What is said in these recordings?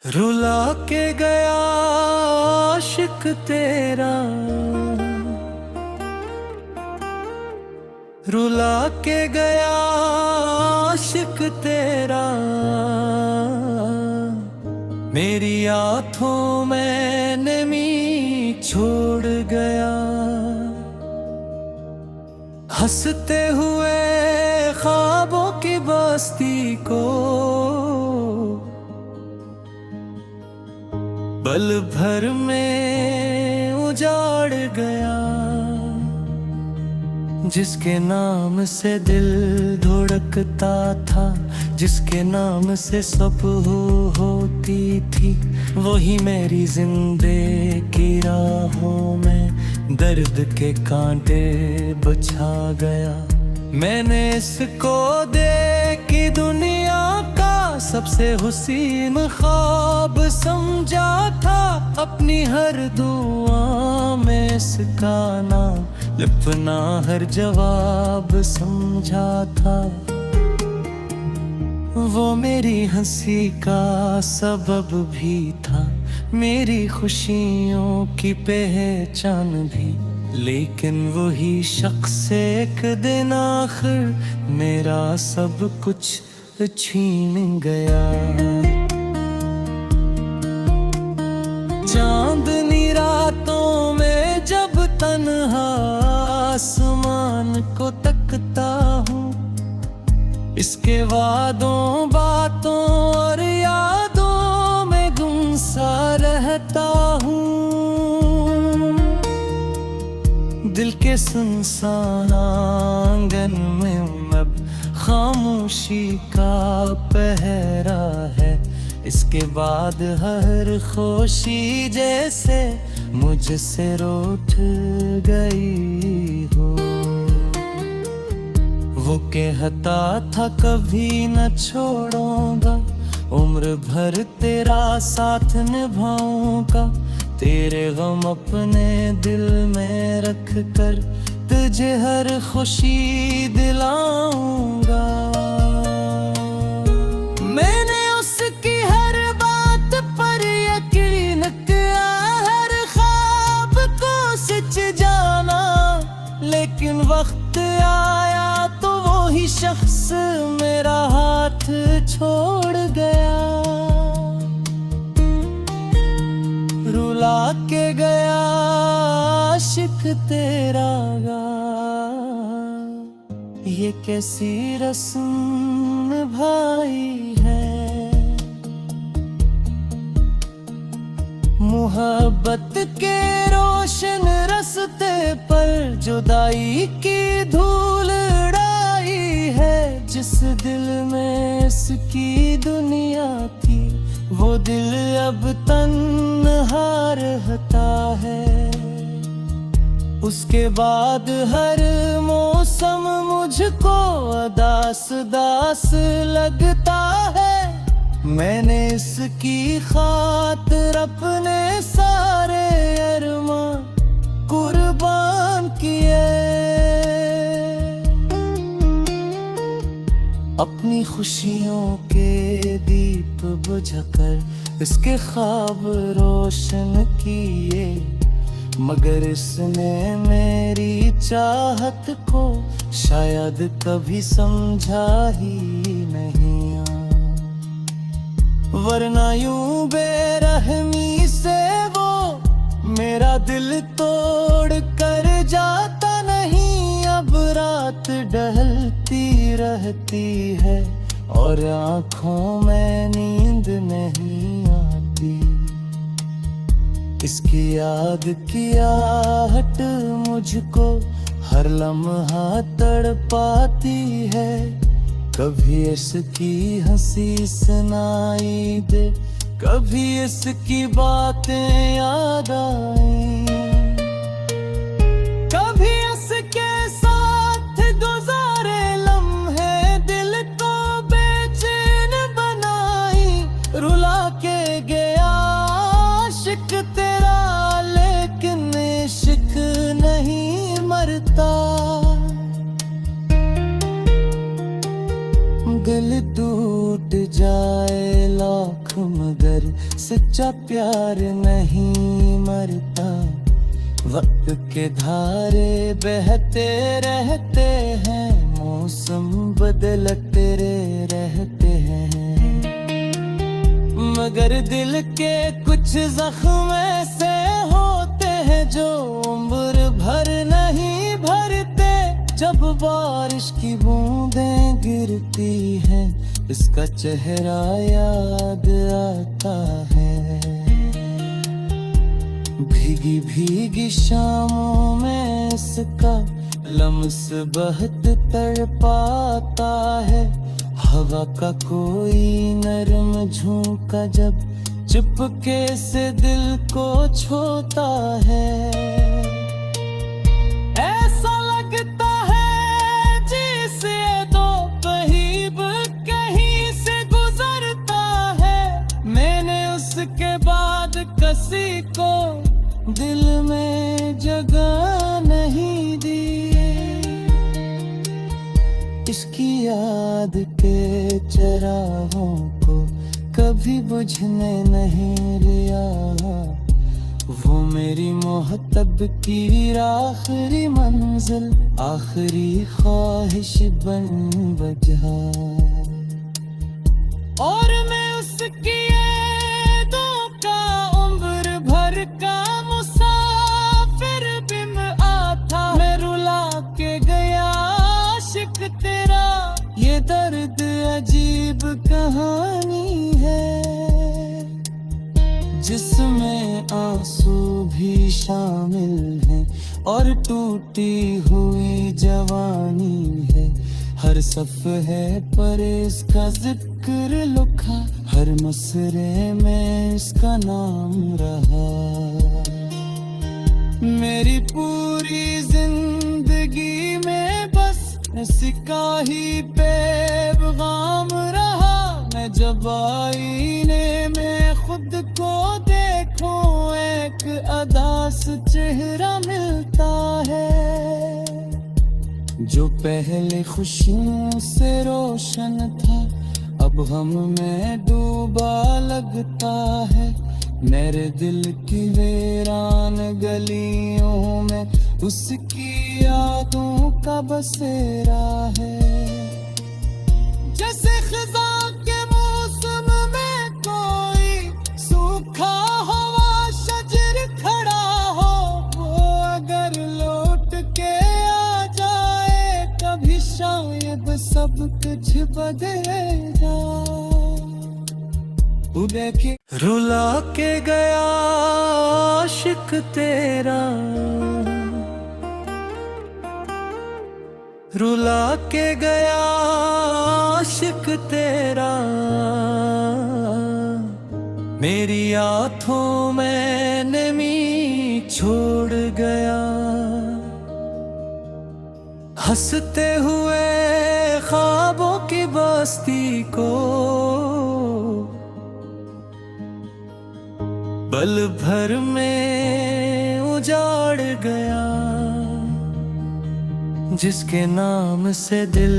रुला के गया आशिक तेरा, रुला के गया आशिक तेरा, मेरी आँखों में नमी छोड़ गया। हंसते हुए ख्वाबों की बस्ती को पल भर में उजाड़ गया। जिसके नाम से दिल धड़कता था, जिसके नाम से सुबह होती थी, वही मेरी जिंदगी की राहों में दर्द के कांटे बछा गया। मैंने इसको देखी दुनिया का सबसे हुसीन ख्वाब समझा था। अपनी हर दुआ में इसका नाम लिपना हर जवाब समझा था। वो मेरी हंसी का सबब भी था, मेरी खुशियों की पहचान भी। लेकिन वही शख्स एक दिन आखिर मेरा सब कुछ छीन गया। चांदनी रातों में जब तन्हा आसमान को तकता हूँ, इसके वादों बातों और यादों में गुम सा रहता हूँ। दिल के सुनसान आंगन में अब खामोशी का पहरा है। इसके बाद हर खुशी जैसे मुझसे रूठ गई हो। वो कहता था कभी न छोड़ूंगा, उम्र भर तेरा साथ निभाऊंगा। तेरे गम अपने दिल में रख कर तुझे हर खुशी दिलाऊंगा। मैंने उसकी हर बात पर यकीन किया, हर ख्वाब को सच जाना। लेकिन वक्त आया तो वो ही शख्स मेरा हाथ छोड़ गया। रुला के गया आशिक तेरा गा, ये कैसी रस्म भाई है। मोहब्बत के रोशन रस्ते पर जुदाई की धूल उड़ाई है। जिस दिल में इसकी दुनिया थी, वो दिल अब तन्हा रहता है। उसके बाद हर मौसम मुझको उदास दास लगता है। मैंने इसकी खातिर अपने सारे अरमान कुर्बान किए। अपनी खुशियों के दीप बुझाकर इसके ख्वाब रोशन किए, मगर इसने मेरी चाहत को शायद कभी समझा ही नहीं। वरना यूं बेरहमी से वो मेरा दिल तोड़ कर जाता नहीं। अब रात ढलती रहती है और आँखों में नींद नहीं आती। इसकी याद की आहट मुझको हर लम्हा तड़पाती है। कभी इसकी हंसी सुनाई दे, कभी इसकी बातें याद आए। कभी इसके साथ गुजारे लम्हे दिल को बेचैन बनाई। रुला के गया आशिक तेरा, लेकिन इश्क नहीं मरता। दिल टूट जाए लाख मगर सच्चा प्यार नहीं मरता, वक्त के धारे बहते रहते हैं, मौसम बदलते रहते हैं, मगर दिल के कुछ जख्म ऐसे होते हैं जो उम्र भर नहीं भरते। जब बारिश की बूंदें गिरती हैं, इसका चेहरा याद आता है। भीगी भीगी शामों में इसका लम्स बहुत तड़पाता है। हवा का कोई नरम झोंका जब चुपके से दिल को छूता है, ऐसा लगता है जिसे दो करीब कहीं से गुजरता है। मैंने उसके बाद किसी को दिल में जगह नहीं दी, इसकी याद के चरागों को कभी बुझने नहीं दिया। वो मेरी मोहब्बत की आखिरी मंजिल, आखिरी ख्वाहिश बन बजा, और मैं उसकी यादों का उम्र भर का मुसाफिर बिन आता। मैं रुला के गया आशिक तेरा, ये दर्द अजीब कहानी है, जिसमें आंसू भी शामिल हैं और टूटी हुई जवानी है। हर सफ़े पर इसका जिक्र लिखा, हर मसरे में इसका नाम रहा। मेरी पूरी जिंदगी में बस इसका ही पैगाम रहा। मैं जब आईने में खुद को देखूं, एक अदास चेहरा मिलता है, जो पहले खुशियों से रोशन था अब हम में डूबा लगता है। मेरे दिल की वीरान गलियों में उसकी यादों का बसेरा है। जैसे खिज़ां के मौसम में कोई सूखा हुआ शजर खड़ा हो, वो अगर लौट के आ जाए कभी शायद सब कुछ बदल जाए। के रुला के गया आशिक तेरा, रुला के गया आशिक तेरा, मेरी आँखों में नमी छोड़ गया। हंसते हुए ख्वाबों की बस्ती को पल भर में उजाड़ गया। जिसके नाम से दिल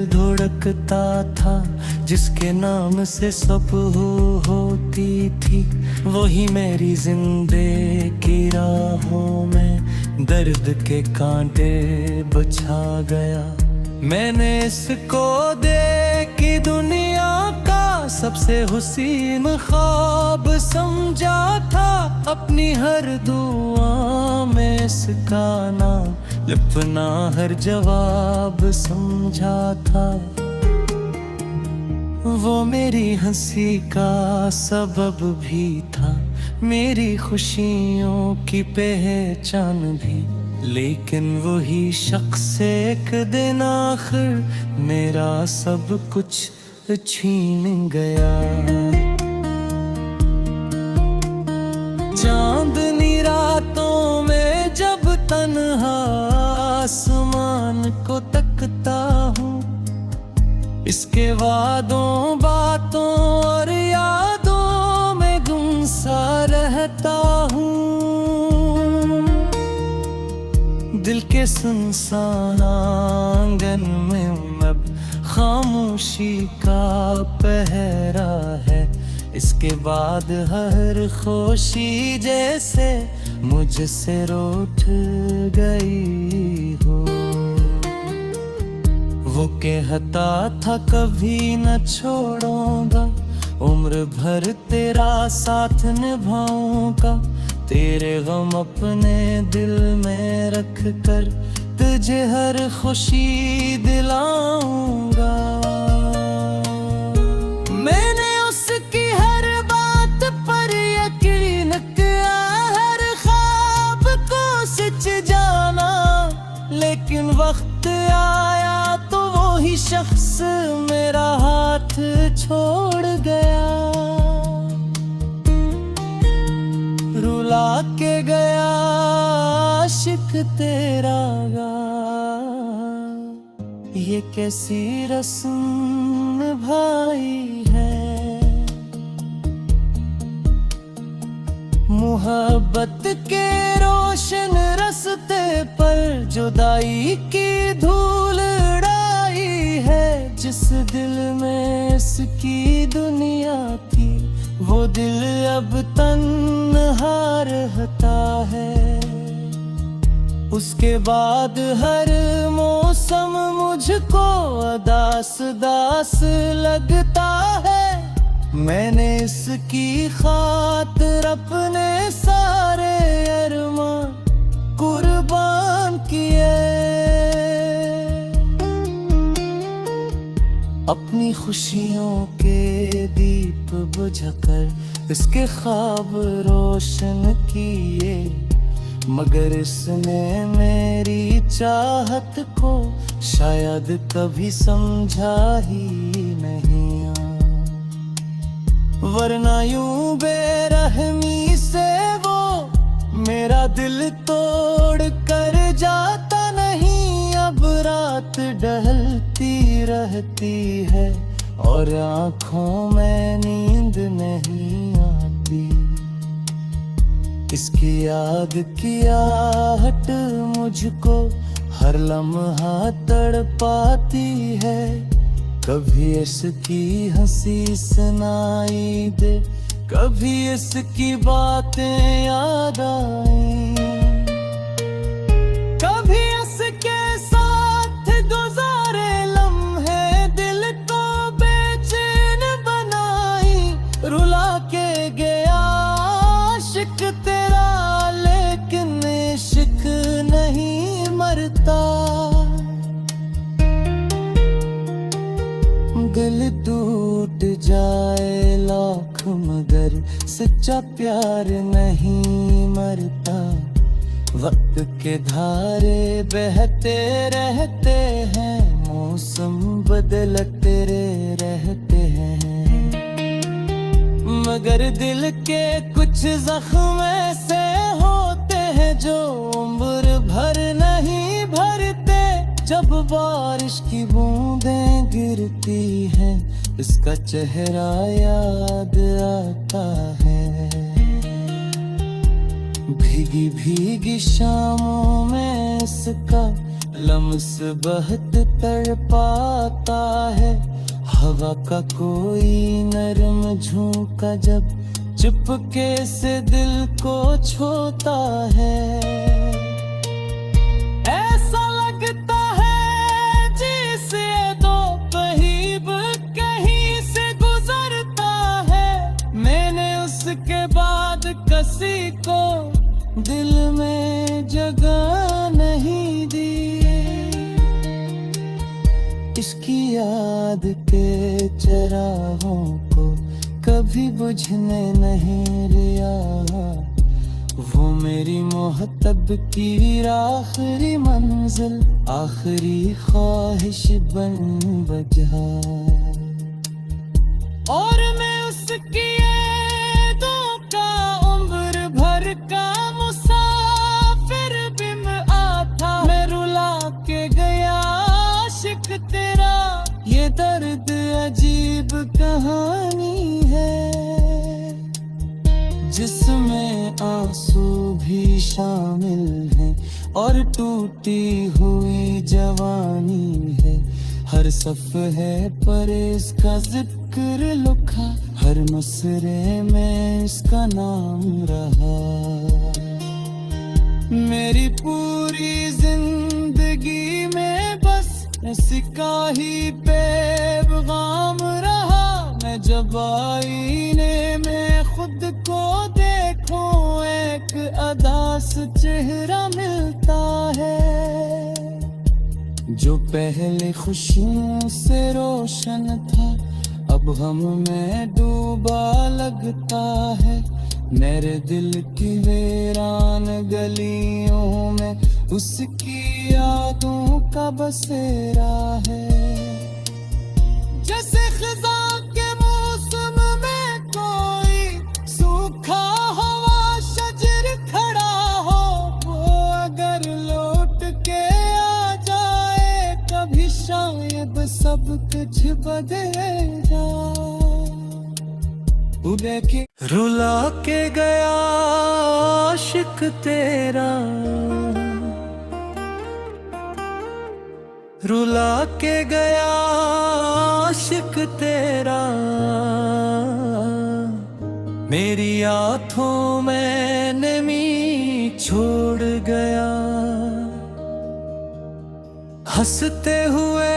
धड़कता था, जिसके नाम से सब होती थी, वही मेरी जिंदगी की राहों में दर्द के कांटे बचा गया। मैंने इसको देखी दुनिया का सबसे हुसीन ख्वाब समझा था। अपनी हर दुआ में इसका नाम लिपना हर जवाब समझा था। वो मेरी हंसी का सबब भी था, मेरी खुशियों की पहचान भी। लेकिन वही शख्स एक दिन आखिर मेरा सब कुछ छीन गया। चांदनी रातों में जब तन्हा आसमान को तकता हूँ, इसके वादों बातों और यादों में गुमसा रहता हूँ। दिल के सुनसान आंगन में अब खामोशी का पहरा है। इसके बाद हर खुशी जैसे मुझसे रूठ गई हो। वो कहता था कभी न छोड़ूंगा, उम्र भर तेरा साथ निभाऊंगा, तेरे गम अपने दिल में रख कर तुझे हर खुशी दिलाऊंगा। मैंने उसकी हर बात पर यकीन किया, हर ख्वाब को सच जाना, लेकिन वक्त आया तो वो ही शख्स मेरा हाथ छोड़ गया। रुला के गया आशिक तेरा गा, ये कैसी रस्म भाई है। मोहब्बत के रोशन रस्ते पर जुदाई की धूल उड़ाई है। जिस दिल में इसकी दुनिया थी, वो दिल अब तन्हा रहता है। उसके बाद हर मौसम मुझको उदास दास लगता है। मैंने इसकी खातिर अपने सारे अरमान कुर्बान किए। अपनी खुशियों के दीप बुझाकर इसके ख्वाब रोशन किए, मगर इसने मेरी चाहत को शायद कभी समझा ही नहीं। वरना यूं बेरहमी से वो मेरा दिल तोड़ कर जाता नहीं। अब रात ढलती रहती है और आँखों में नींद नहीं आती। इसकी याद की आहट मुझको हर लम्हा तड़पाती है। कभी इसकी हंसी सुनाई दे, कभी इसकी बातें याद आई, कभी इसके साथ गुजारे लम्हे दिल को बेचैन बनाई। रुला के गया आशिक तेरा, लेकिन इश्क नहीं मरता। दिल टूट जाए लाख मगर सच्चा प्यार नहीं मरता। वक्त के धारे बहते रहते हैं, मौसम बदलते रहते हैं, मगर दिल के कुछ जख्म ऐसे होते हैं जो उम्र भर नहीं भरते। जब बारिश की बूंदें गिरती हैं, इसका चेहरा याद आता है। भीगी भीगी शामों में इसका लम्स बहत तड़पाता है। हवा का कोई नरम झोंका जब चुपके से दिल को छूता है। ऐसा लगता है जैसे दो पहीब कहीं से गुजरता है। मैंने उसके बाद किसी को दिल में जगह नहीं दी। इसकी याद के चरागों को कभी बुझने नहीं दिया। वो मेरी मोहब्बत की आखिरी मंजिल, आखिरी ख्वाहिश बन बजा। और मैं उसकी यादों का उम्र भर का मुसाफिर बिम आता। मैं रुला के गया आशिक तेरा, ये दर्द अजीब कहानी है, जिसमें आंसू भी शामिल हैं और टूटी हुई जवानी है। हर सफ़े पर इसका जिक्र लिखा, हर मसरे में इसका नाम रहा। मेरी पूरी जिंदगी में बस इसका ही पैगाम रहा। मैं जब आईने में खुद को देखूं, एक अदास चेहरा मिलता है। जो पहले खुशियों से रोशन था, अब हम में डूबा लगता है। मेरे दिल की वीरान गलियों में उसकी यादों का बसेरा है। जैसे खिज़ां के मौसम में कोई सूखा हवा शजर खड़ा हो, वो अगर लौट के आ जाए कभी शायद सब कुछ बदल जाए। उदय के रुला के गया आशिक तेरा, रुला के गया आशिक तेरा। मेरी आँखों में नमी छोड़ गया। हंसते हुए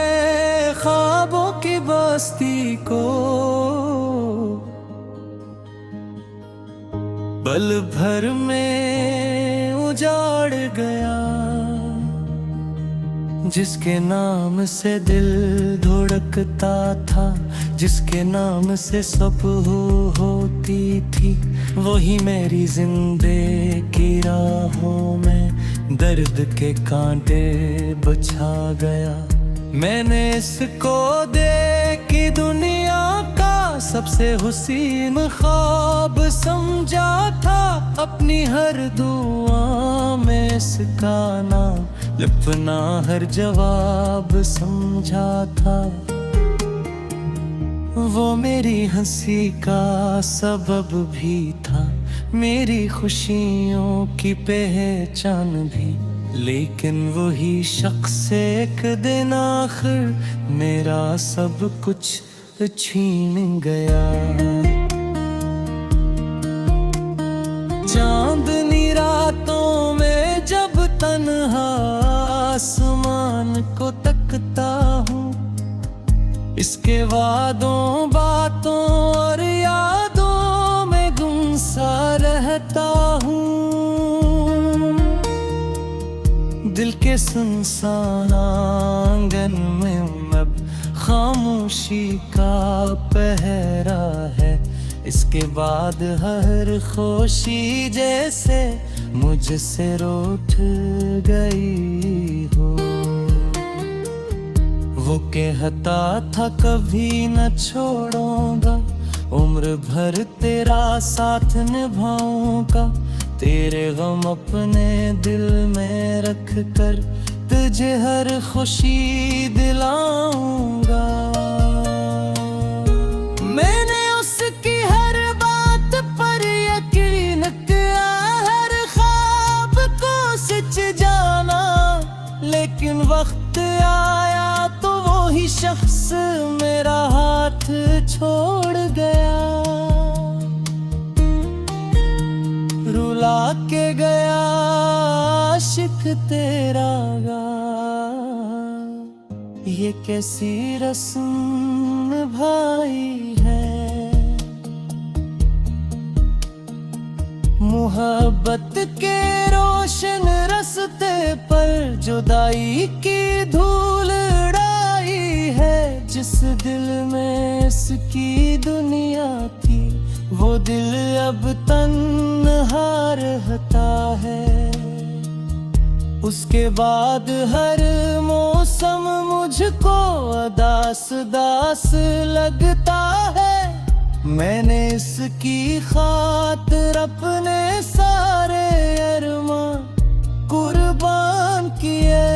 ख्वाबों की बस्ती को पल भर में उजाड़ गया। जिसके नाम से दिल धड़कता था, जिसके नाम से सुबह होती थी, वही मेरी जिंदगी राहों में दर्द के कांटे बछा गया। मैंने इसको देखी दुनिया का सबसे हुसीन ख्वाब समझा था। अपनी हर दुआ में इसका नाम लिपना हर जवाब समझा था। वो मेरी हंसी का सबब भी था, मेरी खुशियों की पहचान भी। लेकिन वही शख्स एक दिन आखिर मेरा सब कुछ छीन गया। चांदनी रातों में जब तन्हा आसमान को तकता हूँ, इसके वादों बातों और यादों में गुम सा रहता हूँ। दिल के सुनसान आंगन में अब खामोशी का पहरा है। इसके बाद हर खुशी जैसे मुझसे रूठ गई हो। वो कहता था कभी न छोड़ूंगा, उम्र भर तेरा साथ निभाऊंगा। तेरे गम अपने दिल में रख कर तुझे हर खुशी दिलाऊंगा। मैंने उसकी हर बात पर यकीन किया, हर ख्वाब को सच जाना। लेकिन वक्त आया तो वो ही शख्स मेरा हाथ छोड़ गया। रुला के गया आशिक तेरा गा। ये कैसी रस्म भाई है, मोहब्बत के रोशन रस्ते पर जुदाई की धूल उड़ाई है। जिस दिल में इसकी दुनिया थी, वो दिल अब तन्हा रहता है। उसके बाद हर मौसम मुझको दास दास लगता है। मैंने इसकी खातिर अपने सारे अरमां कुर्बान किए।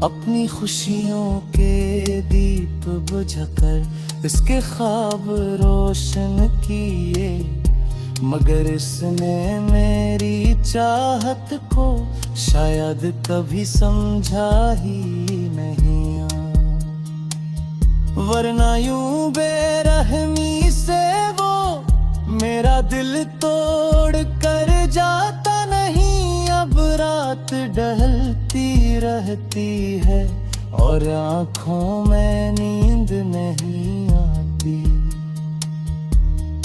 अपनी खुशियों के दीप बुझाकर इसके ख्वाब रोशन किए। मगर इसने मेरी चाहत को शायद कभी समझा ही नहीं। वरना यूं बेरहमी से वो मेरा दिल तोड़ कर जाता नहीं। अब रात ढलती रहती है और आंखों में नींद नहीं आती।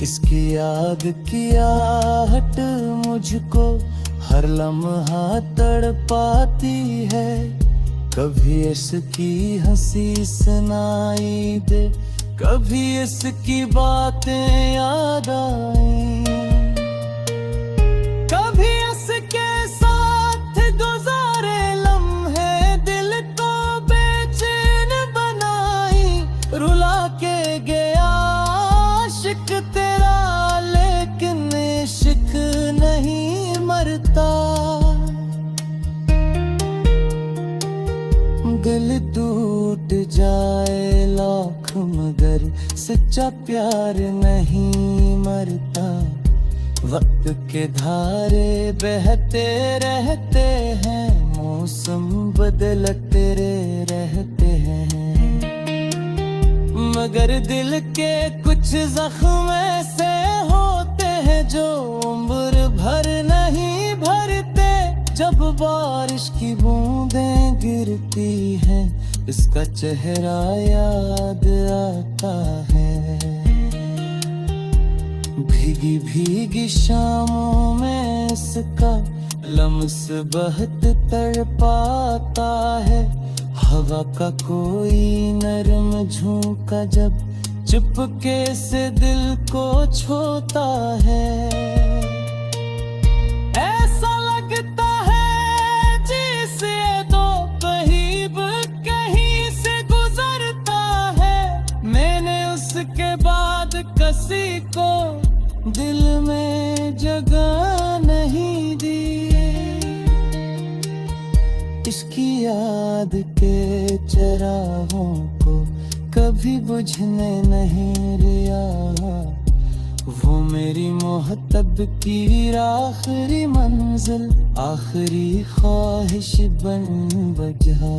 इसकी याद की आहट मुझको हर लम्हा तड़पाती है। कभी इसकी हंसी सुनाई दे, कभी इसकी बातें याद आए, कभी इसके साथ गुजारे लम्हे दिल को बेचैन बनाई। रुला के गया आशिक तेरा, लेकिन इश्क नहीं मरता। दिल टूट जाए लाख मगर सच्चा प्यार नहीं मरता। वक्त के धारे बहते रहते हैं, मौसम बदलते रहते हैं, मगर दिल के कुछ जख्म ऐसे होते हैं जो उम्र भर नहीं भरते। जब बारिश की बूंदें गिरती हैं, इसका चेहरा याद आता है। भीगी भीगी शामों में इसका लम्स बहुत तड़पाता है। हवा का कोई नरम झोंका जब चुपके से दिल को छूता है। ऐसा लगता है जैसे दो करीब कहीं से गुजरता है। मैंने उसके बाद किसी को दिल में जगह नहीं दी। इसकी याद के चरागों को कभी बुझने नहीं दिया। वो मेरी मोहब्बत की आखिरी मंजिल, आखिरी ख्वाहिश बन बजा।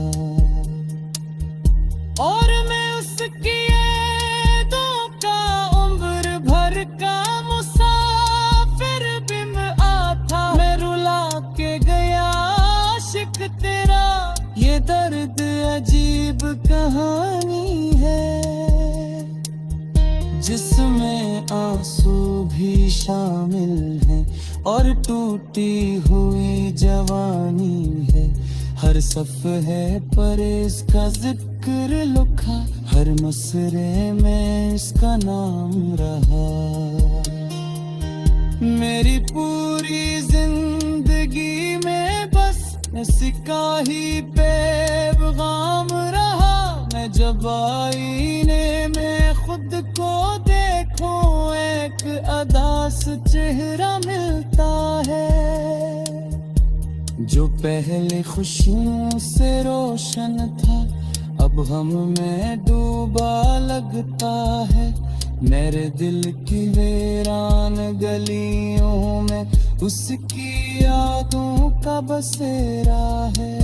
और मैं उसकी यादों का उम्र भर का मुसाफिर बिन आता। मैं रुला के गया आशिक तेरा, ये दर्द अजीब कहानी है, जिसमें आंसू भी शामिल हैं और टूटी हुई जवानी है। हर सफ़े पर इसका जिक्र लिखा, हर मसरे में इसका नाम रहा। मेरी पूरी जिंदगी में बस इसका ही पैगाम रहा। मैं जब आईने में खुद को देखूं, एक अदास चेहरा मिलता है, जो पहले खुशियों से रोशन था अब हम में डूबा लगता है। मेरे दिल की वीरान गलियों में उसकी यादों का बसेरा है।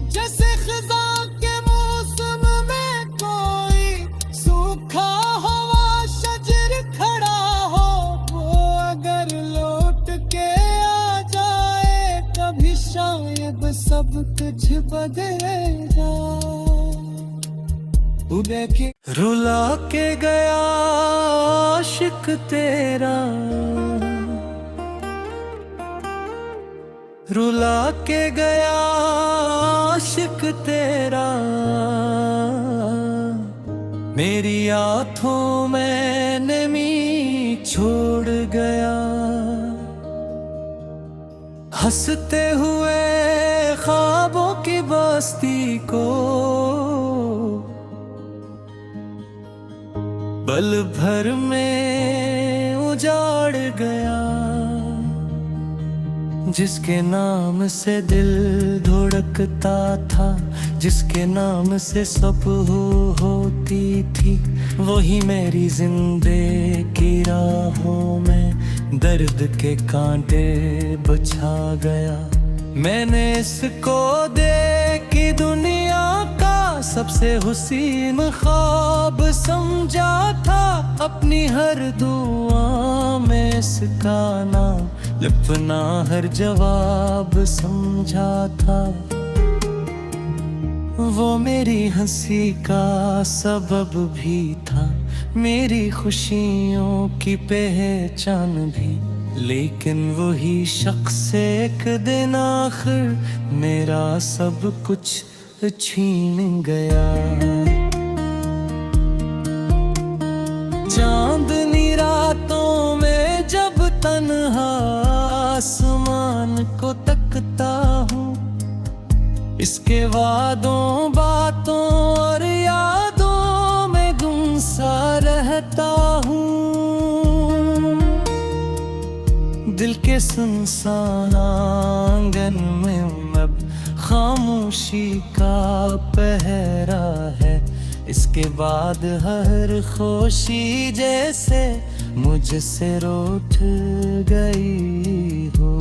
जैसे खिज़ां के मौसम में कोई सूखा हुआ शजर खड़ा हो, वो अगर लौट के आ जाए कभी शायद सब कुछ बदलेगा। देखे रुला के गया आशिक तेरा, रुला के गया आशिक तेरा। मेरी आँखों में नमी छोड़ गया, हंसते हुए ख्वाबों की बस्ती को पल भर में उजाड़ गया। जिसके नाम से दिल धड़कता था, जिसके नाम से सुबह होती थी, वही मेरी जिंदगी की राहों में दर्द के कांटे बिछा गया। मैंने इसको देखी दुनिया का सबसे हुसीन ख्वाब समझा था, अपनी हर दुआ में इसका नाम लिपना हर जवाब समझा था। वो मेरी हंसी का सबब भी था, मेरी खुशियों की पहचान भी, लेकिन वही शख्स एक दिन आखिर मेरा सब कुछ छीन गया। चांदनी रातों में जब तन्हा आसमान को तकता हूँ, इसके वादों बातों और यादों में गुम सा रहता हूँ। दिल के सुनसान आंगन में अब खामोशी का पहरा है, इसके बाद हर खुशी जैसे मुझसे रूठ गई हो।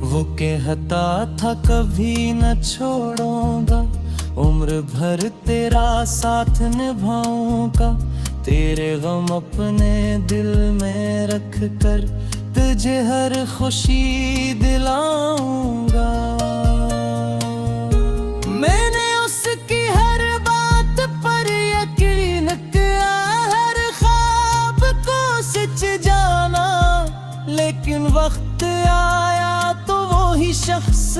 वो कहता था कभी न छोड़ूंगा, उम्र भर तेरा साथ निभाऊंगा, तेरे गम अपने दिल में रख कर तुझे हर खुशी दिलाऊंगा। मैंने उसकी हर बात पर यकीन किया, हर ख्वाब को सच जाना, लेकिन वक्त आया तो वो ही शख्स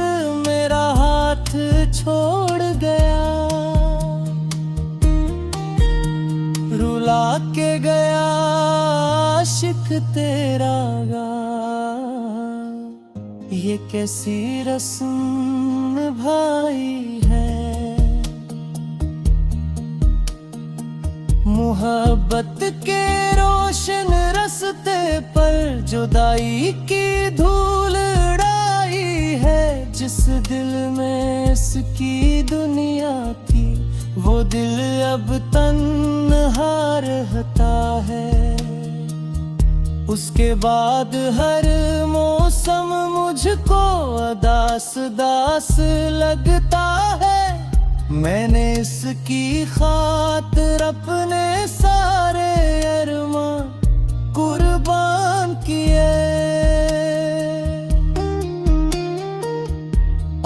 मेरा हाथ छोड़ गया। रुला के गया आशिक तेरा गा, ये कैसी रस्म भाई है। मोहब्बत के रोशन रस्ते पर जुदाई की धूल उड़ाई है, जिस दिल में इसकी दुनिया थी वो दिल अब तन्हा रहता है। उसके बाद हर मौसम मुझको उदास दास लगता है, मैंने इसकी खातिर अपने सारे अरमान कुर्बान किए।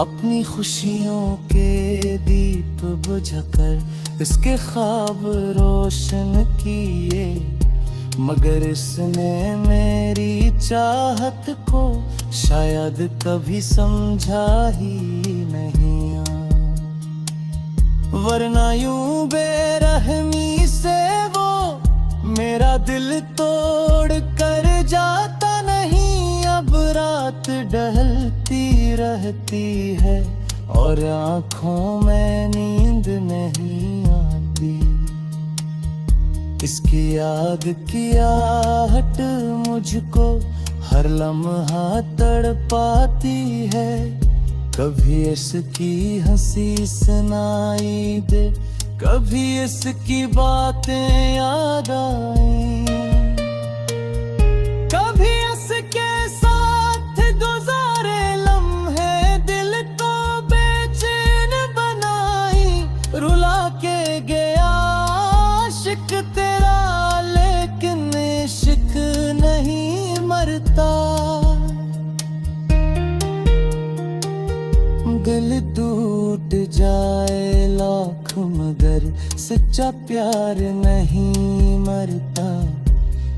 अपनी खुशियों के दीप बुझाकर इसके ख्वाब रोशन किए, मगर इसने मेरी चाहत को शायद कभी समझा ही नहीं। वरना यूं बेरहमी से वो मेरा दिल तोड़ कर जाता नहीं। अब रात ढलती रहती है और आँखों में नींद नहीं आती, इसकी याद की आहट मुझको हर लम्हा तड़पाती है। कभी इसकी हंसी सुनाई दे, कभी इसकी बातें याद आए, कभी इसके साथ गुजारे लम्हे दिल को बेचैन बनाई। रुला के गया आशिक तेरा, लेकिन इश्क नहीं मरता। दिल टूट जाए लाख मगर सच्चा प्यार नहीं मरता।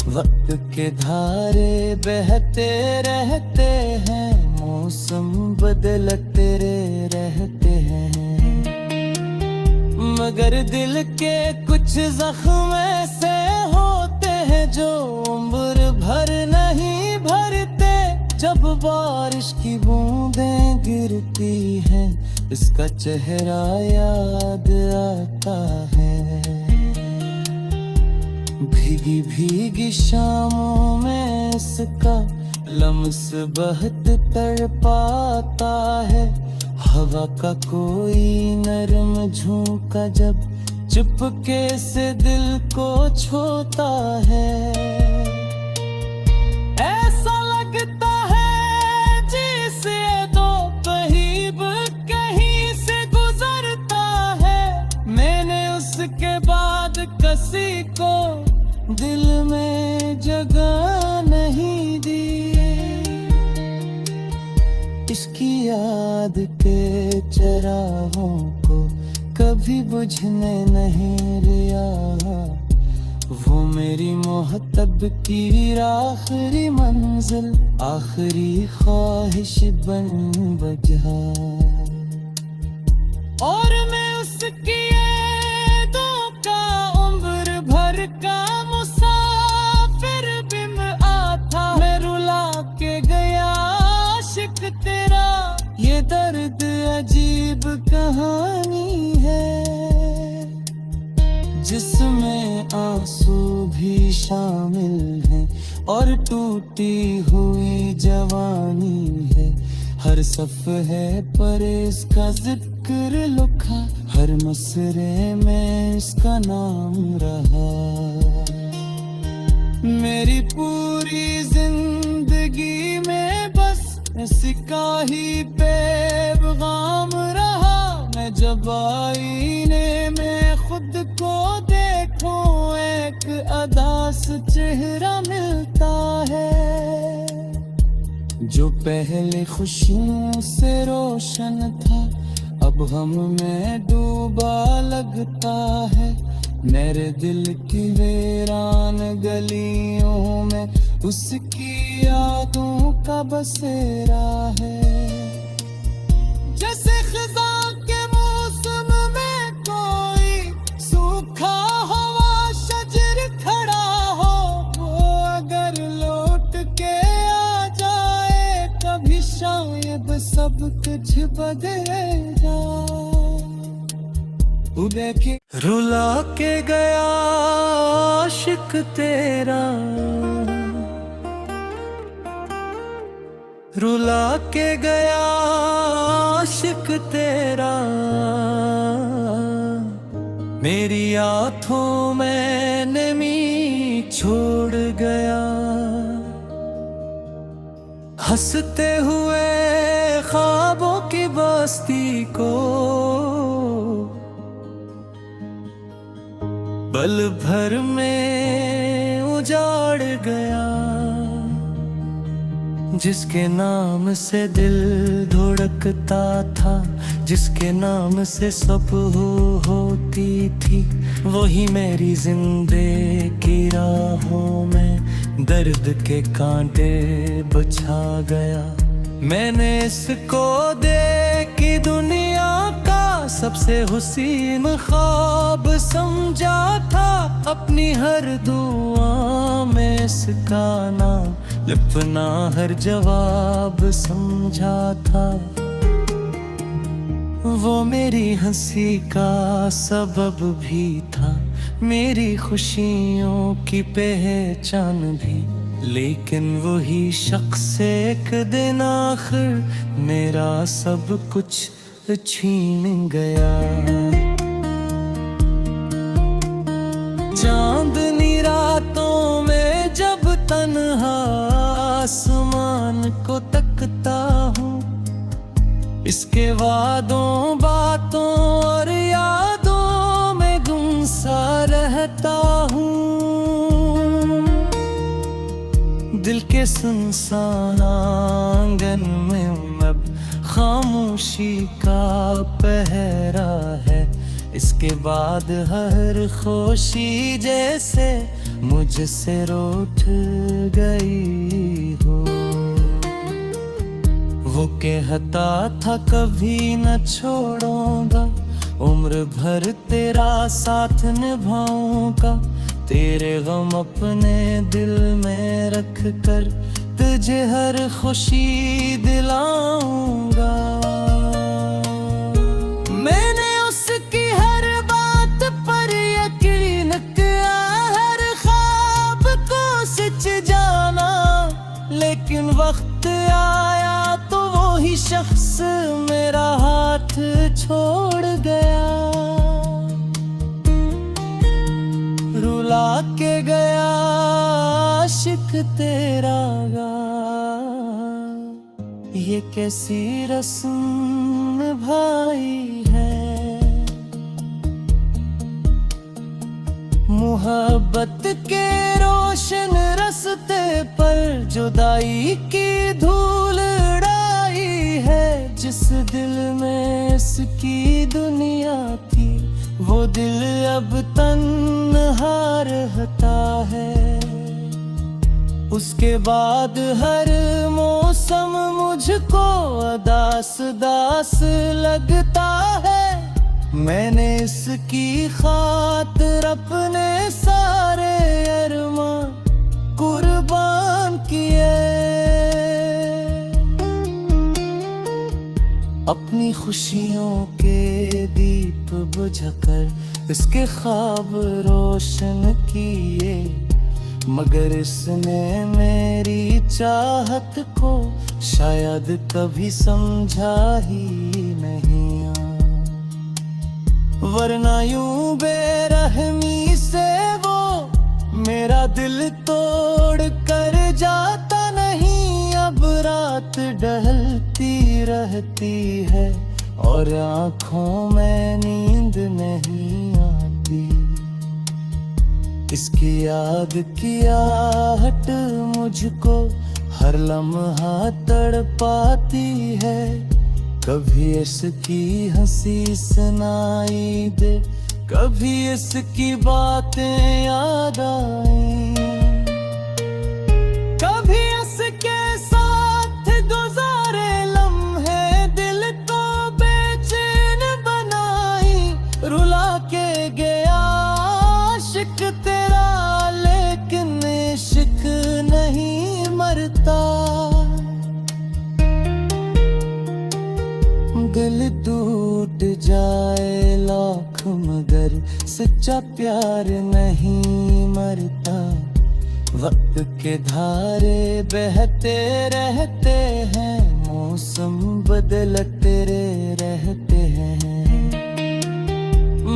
वक्त के धारे बहते रहते हैं, मौसम बदलते रहते हैं, मगर दिल के कुछ जख्म ऐसे होते हैं जो उम्र भर नहीं भरते। जब बारिश की बूंदें गिरती हैं, इसका चेहरा याद आता है। भीगी भीगी शामों में इसका लम्स बहुत तड़पाता है। हवा का कोई नरम झोंका जब चुपके से दिल को छूता है, ऐसा लगता है जैसे दो कहीं से गुजरता को दिल में जगह नहीं दी। इसकी याद के चरागों को कभी बुझने नहीं दिया। वो मेरी मोहब्बत की आखिरी मंजिल, आखिरी ख्वाहिश बन बजा। और मैं उसकी यादों का उम्र भर का मुसाफिर बिन आता। मैं रुला के गया आशिक तेरा, ये दर्द अजीब कहानी है, जिसमें आंसू भी शामिल हैं और टूटी हुई जवानी है। हर सफ़े पर इसका जिक्र लिखा, हर मसरे में इसका नाम रहा। मेरी पूरी जिंदगी में बस इसका ही पैगाम रहा। मैं जब आईने में खुद को देखूं, एक अदास चेहरा मिलता है, जो पहले खुशियों से रोशन था अब गम में डूबा लगता है। मेरे दिल की वीरान गलियों में उसकी यादों का बसेरा है। जैसे खिज़ां के मौसम में कोई सूखा हुआ शजर खड़ा हो, वो अगर लौट के आ जाए कभी शायद सब कुछ बदल जाए। देखे रुला के गया आशिक तेरा, रुला के गया आशिक तेरा। मेरी आँखों में नमी छोड़ गया, हंसते हुए ख्वाबों की बस्ती को पल भर में उजाड़ गया। जिसके नाम से दिल धड़कता था, जिसके नाम से सुबह होती थी, वही मेरी जिंदगी की राहों में दर्द के कांटे बिछा गया। मैंने इसको देखी दुनिया का सबसे हुसीन ख्वाब समझा था। अपनी हर दुआ में इसका नाम लिपना हर जवाब समझा था। वो मेरी हंसी का सबब भी था, मेरी खुशियों की पहचान भी। लेकिन वही शख्स एक दिन आखिर मेरा सब कुछ छीन गया। चांदनी रातों में जब तन्हा आसमान को तकता हूँ, इसके वादों बातों और यादों में गुम सा रहता हूँ। दिल के सुनसान आंगन में अब खामोशी का पहरा है। इसके बाद हर खुशी जैसे मुझसे रूठ गई हो। वो कहता था कभी न छोड़ूंगा, उम्र भर तेरा साथ निभाऊंगा। तेरे गम अपने दिल में रख कर तुझे हर खुशी दिलाऊंगा। मैंने उसकी हर बात पर यकीन किया, हर ख्वाब को सच जाना। लेकिन वक्त आया तो वो ही शख्स मेरा हाथ छोड़ गया। रुला के गया आशिक तेरा गा, ये कैसी रस्म भाई है। मोहब्बत के रोशन रस्ते पर जुदाई की धूल उड़ाई है। जिस दिल में इसकी दुनिया थी वो दिल अब तन्हा रहता है। उसके बाद हर मौसम मुझको उदास दास लगता है। मैंने इसकी खातिर अपने सारे अरमान कुर्बान किए। अपनी खुशियों के दीप बुझाकर इसके ख्वाब रोशन किए, मगर इसने मेरी चाहत को शायद कभी समझा ही नहीं। वरना यूं बेरहमी से वो मेरा दिल तोड़ कर जाता नहीं। अब रात ढलती रहती है और आँखों में नींद नहीं आती। इसकी याद की आहट मुझको हर लम्हा तड़पाती है। कभी इसकी हंसी सुनाई दे, कभी इसकी बातें याद आई। कभी इसके साथ गुजारे लम्हे दिल को बेचैन बनाई। रुला के गया आशिक तेरा, लेकिन इश्क नहीं मरता। दिल टूट जाए लाख मगर सच्चा प्यार नहीं मरता। वक्त के धारे बहते रहते हैं, मौसम बदलते रहते हैं,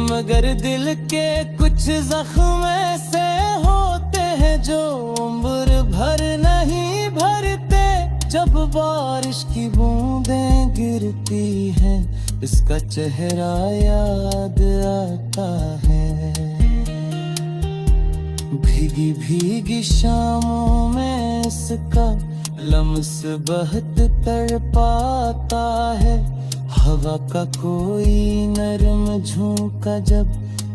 मगर दिल के कुछ जख्म ऐसे होते हैं जो उम्र भर नहीं भरते। जब बारिश की बूंदें गिरती हैं इसका चेहरा याद आता है। भीगी भीगी शामों में इसका लम्स बहुत तड़पाता है। हवा का कोई नरम झोंका जब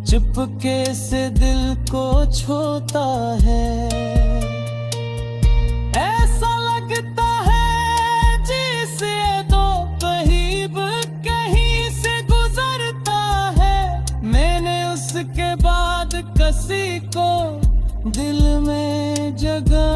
चुपके से दिल को छूता है। ऐसा लगता है जिसे दो करीब कहीं से गुजरता है। मैंने उसके बाद किसी को दिल में जगह